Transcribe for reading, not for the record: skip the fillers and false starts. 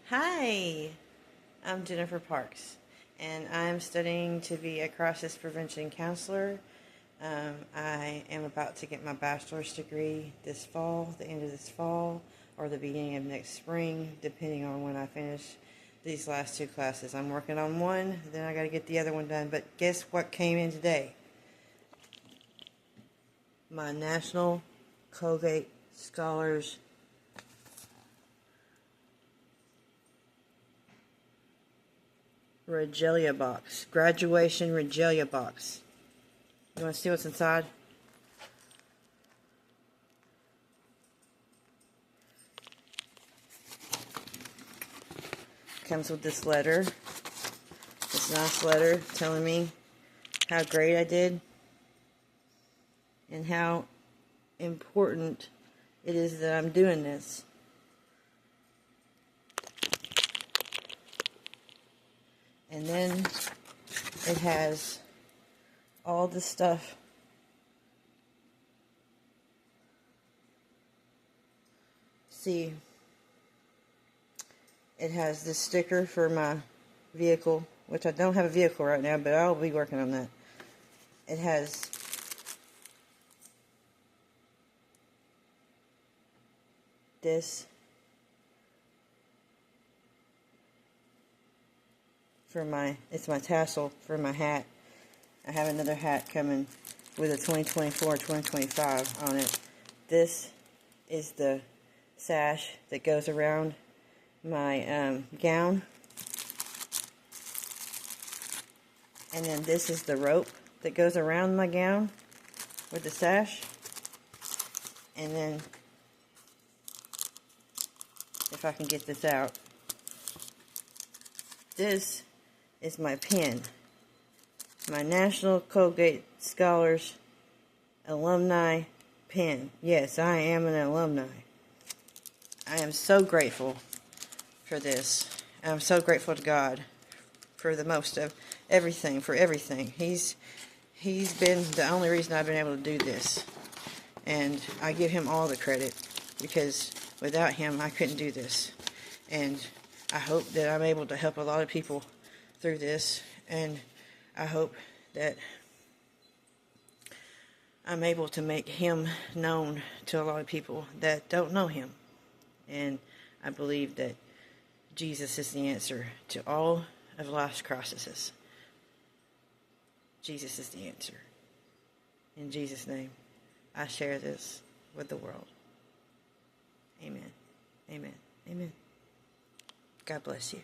Hi, I'm Jennifer Parks, and I'm studying to be a crisis prevention counselor. I am about to get my bachelor's degree this fall, the end of this fall, or the beginning of next spring, depending on when I finish these last two classes. I'm working on one, then I got to get the other one done. But guess what came in today? My National Collegiate Scholars Regalia box. Graduation Regalia box. You want to see what's inside? Comes with this letter. This nice letter telling me how great I did and how important it is that I'm doing this. And then it has all the stuff. See, it has this sticker for my vehicle, which I don't have a vehicle right now, but I'll be working on that. It has this for it's my tassel for my hat. I have another hat coming with a 2024-2025 on it. This is the sash that goes around my gown. And then this is the rope that goes around my gown with the sash. And then, if I can get this out, this is my pen. My National Collegiate Scholars Alumni pen. Yes, I am an alumni. I am so grateful for this. I'm so grateful to God for the most of everything, for everything. He's been the only reason I've been able to do this. And I give him all the credit, because without him I couldn't do this. And I hope that I'm able to help a lot of people through this, and I hope that I'm able to make him known to a lot of people that don't know him. And I believe that Jesus is the answer to all of life's crises. Jesus is the answer. In Jesus' name, I share this with the world. Amen. Amen. Amen. God bless you.